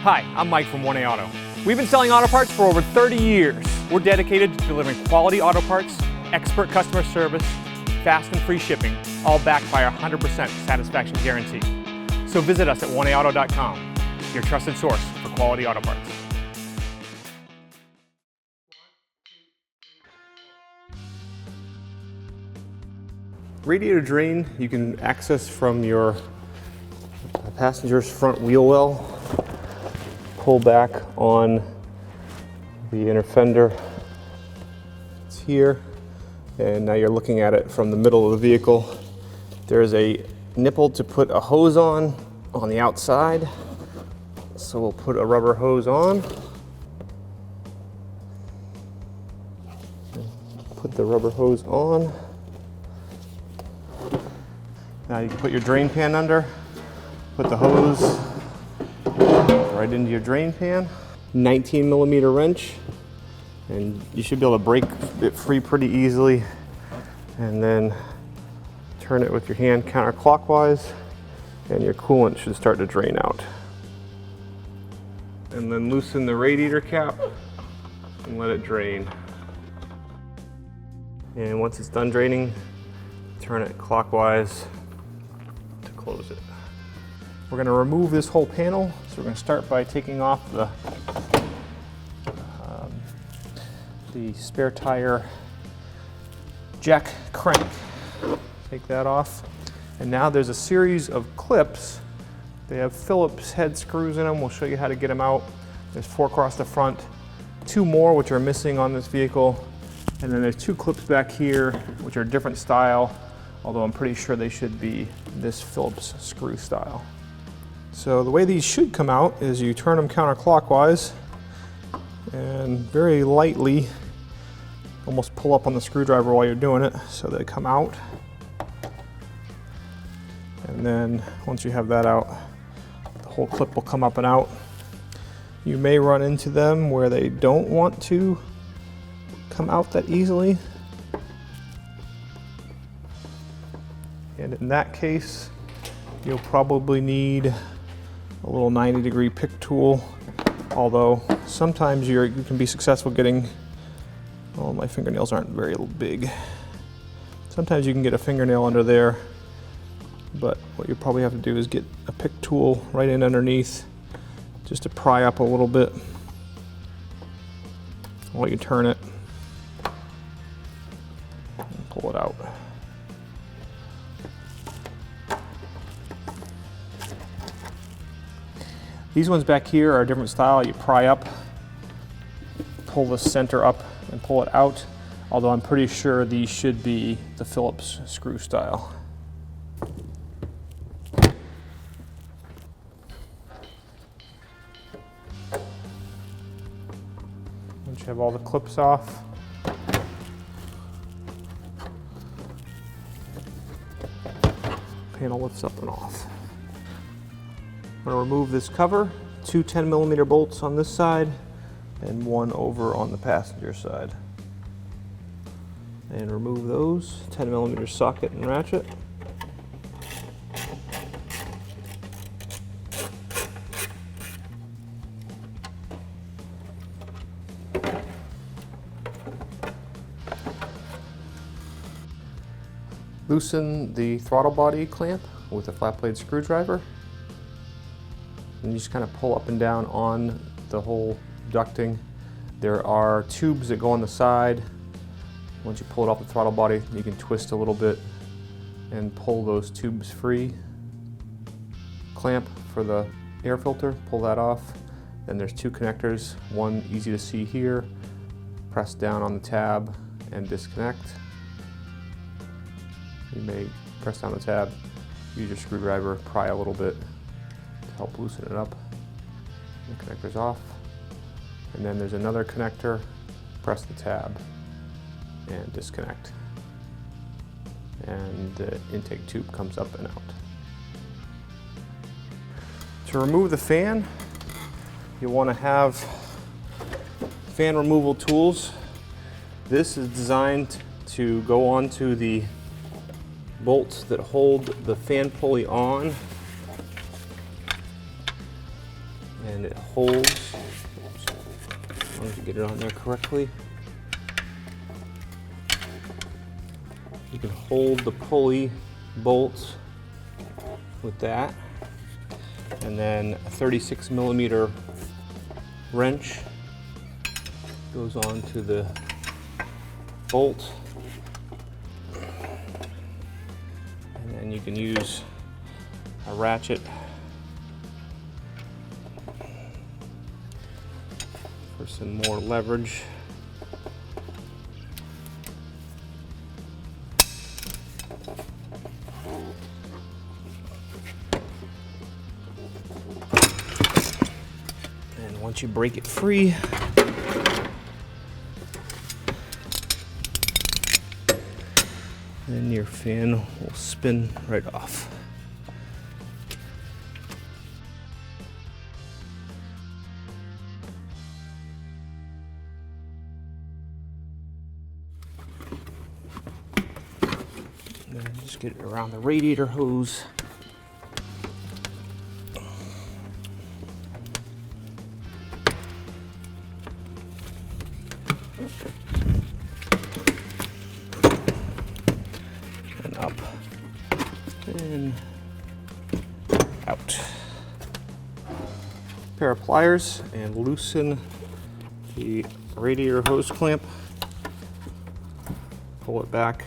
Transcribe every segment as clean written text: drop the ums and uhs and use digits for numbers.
Hi, I'm Mike from 1A Auto. We've been selling auto parts for over 30 years. We're dedicated to delivering quality auto parts, expert customer service, fast and free shipping, all backed by our 100% satisfaction guarantee. So visit us at 1AAuto.com, your trusted source for quality auto parts. Radiator drain you can access from your passenger's front wheel well. Pull back on the inner fender. It's here, and now you're looking at it from the middle of the vehicle. There's a nipple to put a hose on the outside. So we'll put a rubber hose on. Put the rubber hose on. Now you can put your drain pan under, put the hose right into your drain pan. 19mm wrench, and you should be able to break it free pretty easily. And then turn it with your hand counterclockwise, and your coolant should start to drain out. And then loosen the radiator cap and let it drain. And once it's done draining, turn it clockwise to close it. We're going to remove this whole panel, so we're going to start by taking off the spare tire jack crank. Take that off. And now there's a series of clips. They have Phillips head screws in them. We'll show you how to get them out. There's 4 across the front, 2 more which are missing on this vehicle, and then there's 2 clips back here which are different style, although I'm pretty sure they should be this Phillips screw style. So the way these should come out is you turn them counterclockwise and very lightly almost pull up on the screwdriver while you're doing it so they come out. And then once you have that out, the whole clip will come up and out. You may run into them where they don't want to come out that easily. And in that case, you'll probably need a little 90-degree pick tool, although sometimes you can be successful getting, oh, my fingernails aren't very big. Sometimes you can get a fingernail under there, but what you probably have to do is get a pick tool right in underneath just to pry up a little bit while you turn it and pull it out. These ones back here are a different style. You pry up, pull the center up and pull it out, although I'm pretty sure these should be the Phillips screw style. Once you have all the clips off, panel lifts up and off. I'm going to remove this cover, 2 10mm bolts on this side and 1 over on the passenger side. And remove those, 10mm socket and ratchet. Loosen the throttle body clamp with a flat blade screwdriver. And you just kind of pull up and down on the whole ducting. There are tubes that go on the side. Once you pull it off the throttle body, you can twist a little bit and pull those tubes free. Clamp for the air filter, pull that off. Then there's 2 connectors, one easy to see here. Press down on the tab and disconnect. You may press down the tab, use your screwdriver, pry a little bit to help loosen it up. The connector's off. And then there's another connector, press the tab and disconnect. And the intake tube comes up and out. To remove the fan, you want to have fan removal tools. This is designed to go onto the bolts that hold the fan pulley on. and it holds, as long as you get it on there correctly. You can hold the pulley bolts with that, and then a 36mm wrench goes on to the bolt, and then you can use a ratchet for some more leverage. And once you break it free, then your fan will spin right off. Then just get it around the radiator hose. And up and out. Pair of pliers and loosen the radiator hose clamp. Pull it back.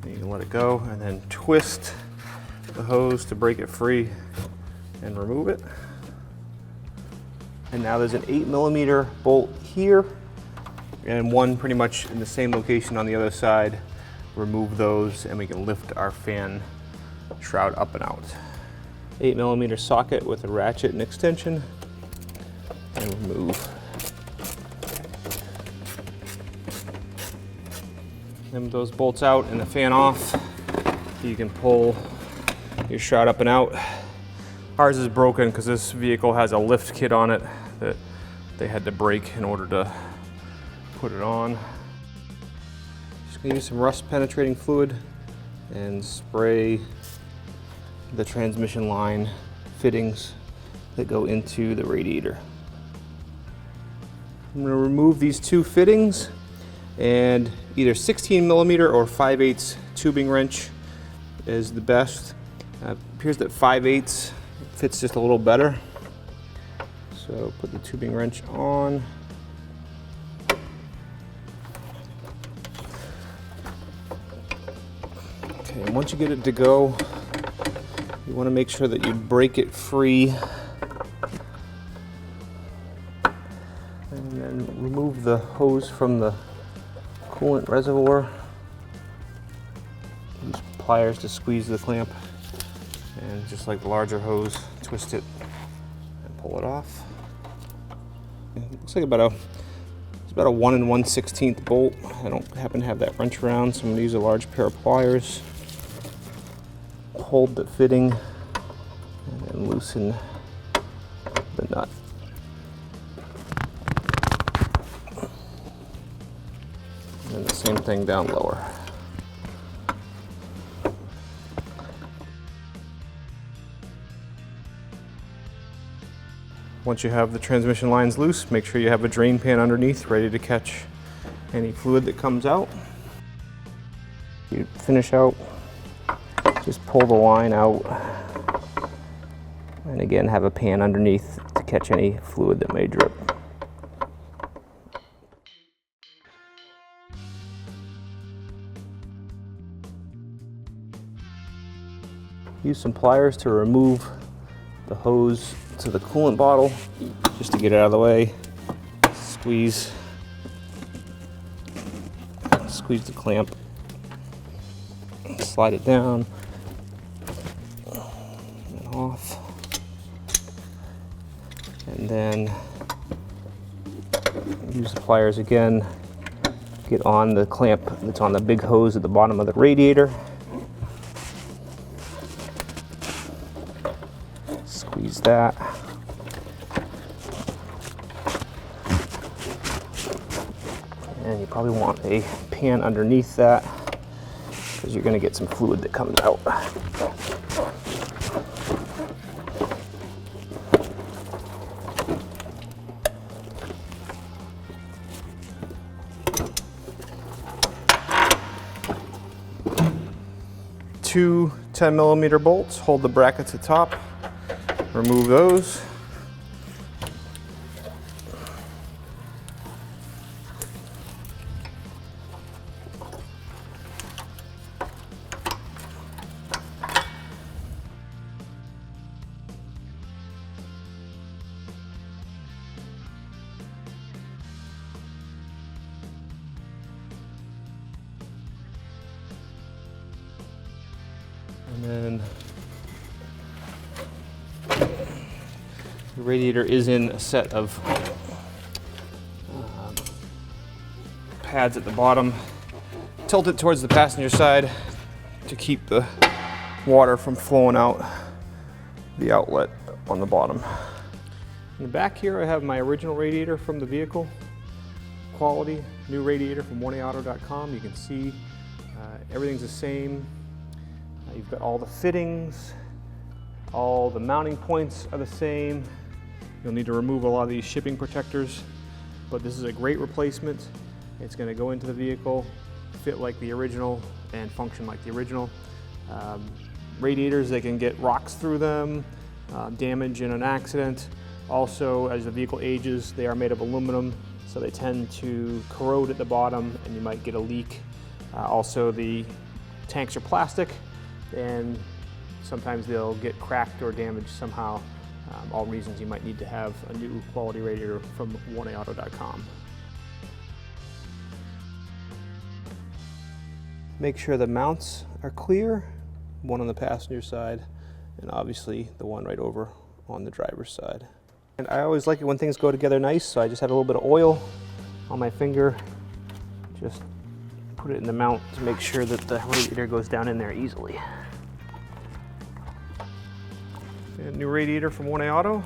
And you can let it go, and then twist the hose to break it free and remove it. And now there's an 8mm bolt here and one pretty much in the same location on the other side. Remove those and we can lift our fan shroud up and out. 8mm socket with a ratchet and extension, and remove. Then with those bolts out and the fan off, you can pull your shroud up and out. Ours is broken because this vehicle has a lift kit on it that they had to break in order to put it on. Just gonna use some rust penetrating fluid and spray the transmission line fittings that go into the radiator. I'm gonna remove these two fittings, and either 16mm or 5/8 tubing wrench is the best. Appears that 5/8 fits just a little better. So put the tubing wrench on. Okay, and once you get it to go, you want to make sure that you break it free. And then remove the hose from the coolant reservoir. Use pliers to squeeze the clamp. And just like the larger hose, twist it and pull it off. It looks like it's about a 1 1/16 bolt. I don't happen to have that wrench around, so I'm going to use a large pair of pliers. Hold the fitting and then loosen the nut. And then the same thing down lower. Once you have the transmission lines loose, make sure you have a drain pan underneath ready to catch any fluid that comes out. You finish out, just pull the line out, and again have a pan underneath to catch any fluid that may drip. Use some pliers to remove the hose to the coolant bottle, just to get it out of the way. Squeeze the clamp, slide it down and off, and then use the pliers again, get on the clamp that's on the big hose at the bottom of the radiator. Squeeze that. And you probably want a pan underneath that because you're going to get some fluid that comes out. 2 10mm bolts hold the brackets at the top. Remove those. And then the radiator is in a set of pads at the bottom. Tilt it towards the passenger side to keep the water from flowing out the outlet on the bottom. In the back here I have my original radiator from the vehicle. Quality, new radiator from 1aauto.com. You can see everything's the same. You've got all the fittings, all the mounting points are the same. You'll need to remove a lot of these shipping protectors, but this is a great replacement. It's going to go into the vehicle, fit like the original, and function like the original. Radiators, they can get rocks through them, damage in an accident. Also, as the vehicle ages, they are made of aluminum, so they tend to corrode at the bottom and you might get a leak. Also, the tanks are plastic, and sometimes they'll get cracked or damaged somehow. All reasons you might need to have a new quality radiator from 1aauto.com. Make sure the mounts are clear, one on the passenger side and obviously the one right over on the driver's side. And I always like it when things go together nice, so I just have a little bit of oil on my finger. Just put it in the mount to make sure that the radiator goes down in there easily. And new radiator from 1aauto.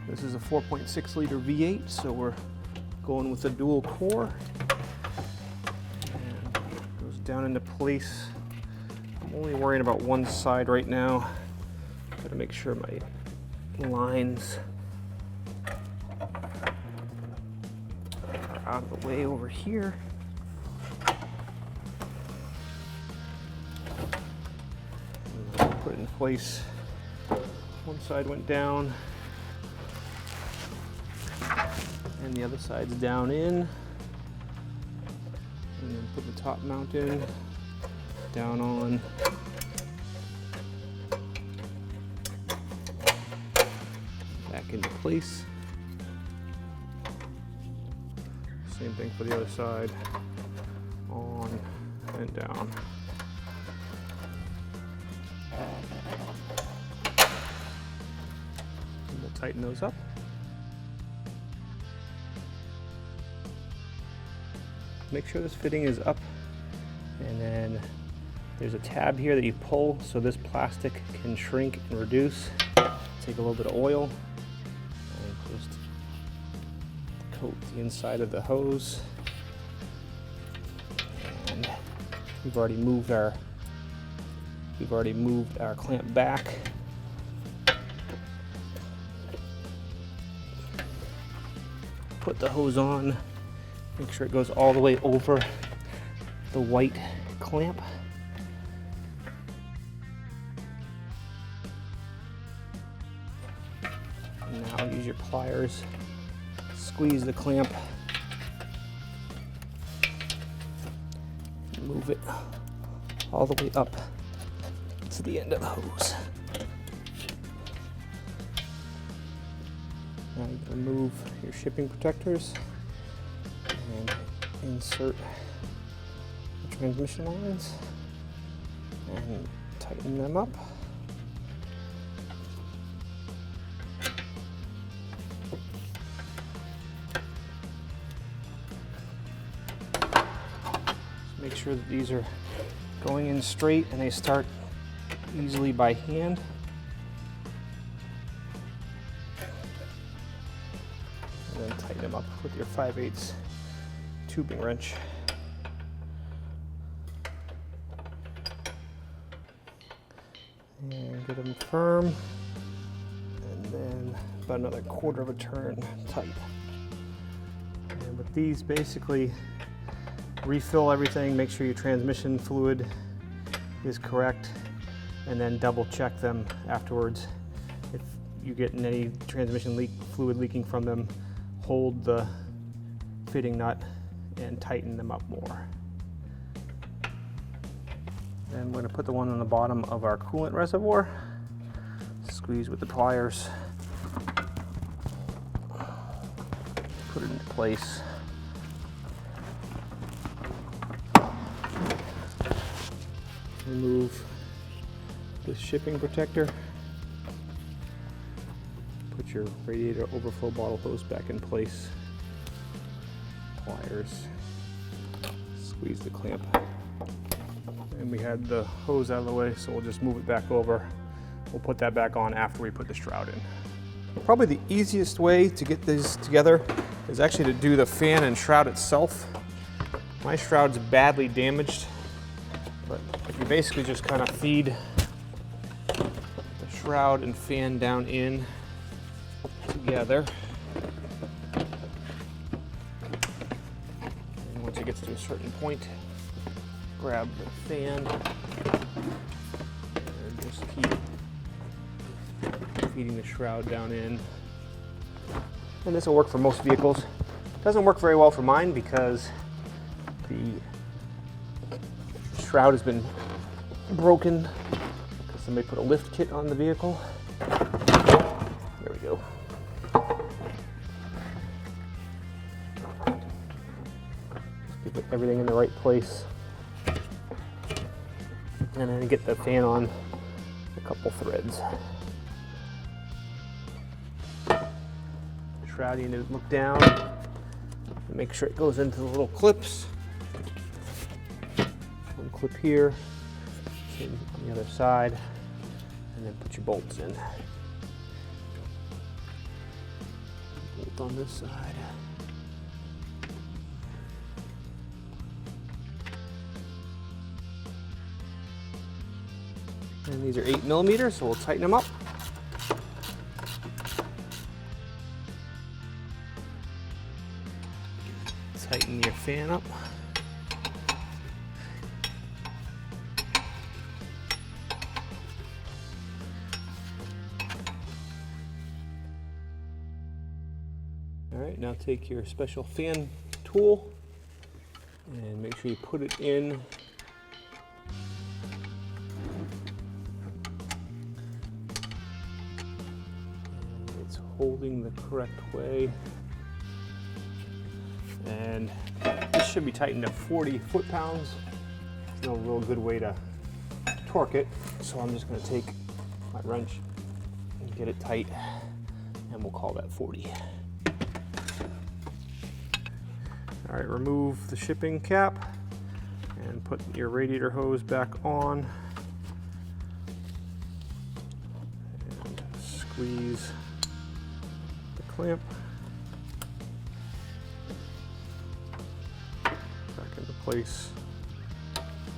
This is a 4.6 liter V8, so we're going with a dual core. And it goes down into place. I'm only worrying about one side right now. Got to make sure my lines are out of the way over here. And put it in place. One side went down, and the other side's down in. And then put the top mount in, down on. Back into place. Same thing for the other side, on and down. We'll tighten those up. Make sure this fitting is up, and then there's a tab here that you pull so this plastic can shrink and reduce. Take a little bit of oil and just coat the inside of the hose. And we've already moved our clamp back. Put the hose on, make sure it goes all the way over the white clamp. And now use your pliers, squeeze the clamp, move it all the way up to the end of the hose. Now you remove your shipping protectors and insert the transmission lines and tighten them up. Just make sure that these are going in straight and they start easily by hand. And then tighten them up with your 5/8 tubing wrench. And get them firm, and then about another 1/4 of a turn tight. And with these, basically refill everything, make sure your transmission fluid is correct, and then double check them afterwards. If you get any transmission fluid leaking from them, hold the fitting nut and tighten them up more. Then I'm going to put the one on the bottom of our coolant reservoir. Squeeze with the pliers. Put it into place. Remove the shipping protector. Put your radiator overflow bottle hose back in place. Pliers. Squeeze the clamp. And we had the hose out of the way, so we'll just move it back over. We'll put that back on after we put the shroud in. Probably the easiest way to get these together is actually to do the fan and shroud itself. My shroud's badly damaged, but you basically just kind of feed the shroud and fan down in together. And once it gets to a certain point, grab the fan and just keep feeding the shroud down in. And this will work for most vehicles. Doesn't work very well for mine because the shroud has been broken because somebody put a lift kit on the vehicle. There we go. Just get everything in the right place. And then get the fan on a couple threads. Shroud, you need to look down and make sure it goes into the little clips. One clip here, same on the other side, and then put your bolts in. Bolt on this side. And these are 8mm, so we'll tighten them up. Tighten your fan up. All right, now take your special fan tool and make sure you put it in holding the correct way, and this should be tightened to 40 foot-pounds. There's no real good way to torque it, so I'm just going to take my wrench and get it tight, and we'll call that 40. All right, remove the shipping cap and put your radiator hose back on and squeeze clamp back into place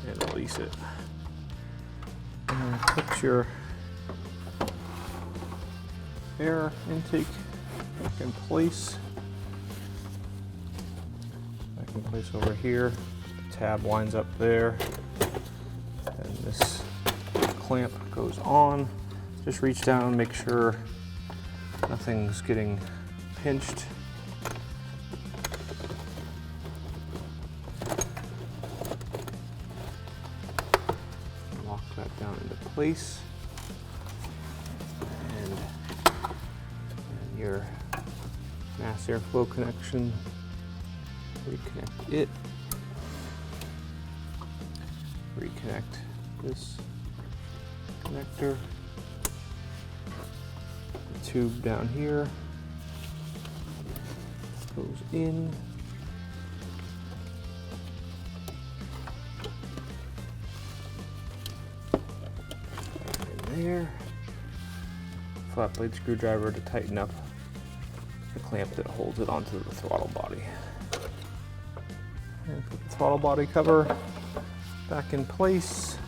and release it. And put your air intake back in place. Back in place over here. The tab winds up there. And this clamp goes on. Just reach down and make sure nothing's getting pinched. Lock that down into place. And your mass airflow connection, reconnect it. Reconnect this connector. Tube down here goes in. In there. Flat blade screwdriver to tighten up the clamp that holds it onto the throttle body. And put the throttle body cover back in place.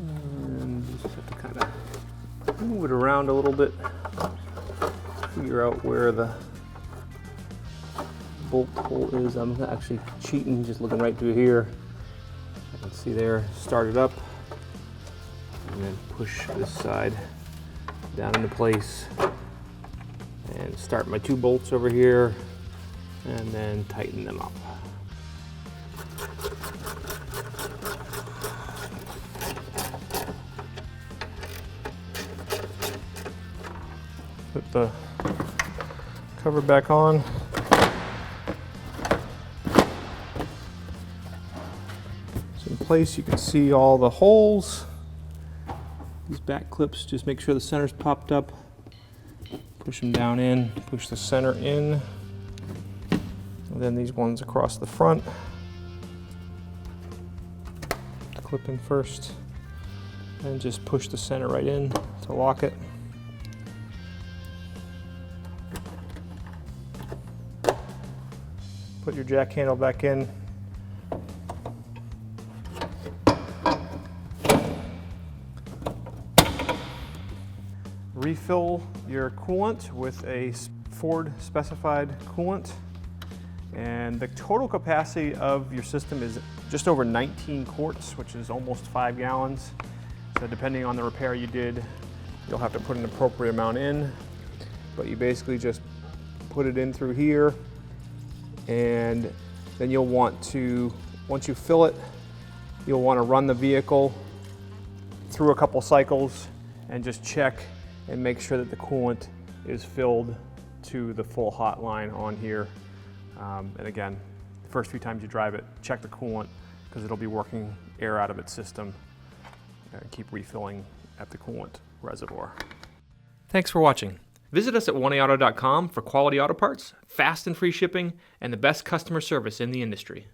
And just have to kind of move it around a little bit, figure out where the bolt hole is. I'm actually cheating, just looking right through here. You can see there, start it up, and then push this side down into place, and start my 2 bolts over here, and then tighten them up. Put the cover back on. So in place you can see all the holes. These back clips, just make sure the center's popped up. Push them down in, push the center in. And then these ones across the front. Clip in first. And just push the center right in to lock it. Put your jack handle back in. Refill your coolant with a Ford specified coolant. And the total capacity of your system is just over 19 quarts, which is almost 5 gallons. So depending on the repair you did, you'll have to put an appropriate amount in. But you basically just put it in through here, and then you'll want to, once you fill it, you'll want to run the vehicle through a couple cycles and just check and make sure that the coolant is filled to the full hot line on here. And again, the first few times you drive it, check the coolant because it'll be working air out of its system. Keep refilling at the coolant reservoir. Thanks for watching. Visit us at 1aauto.com for quality auto parts, fast and free shipping, and the best customer service in the industry.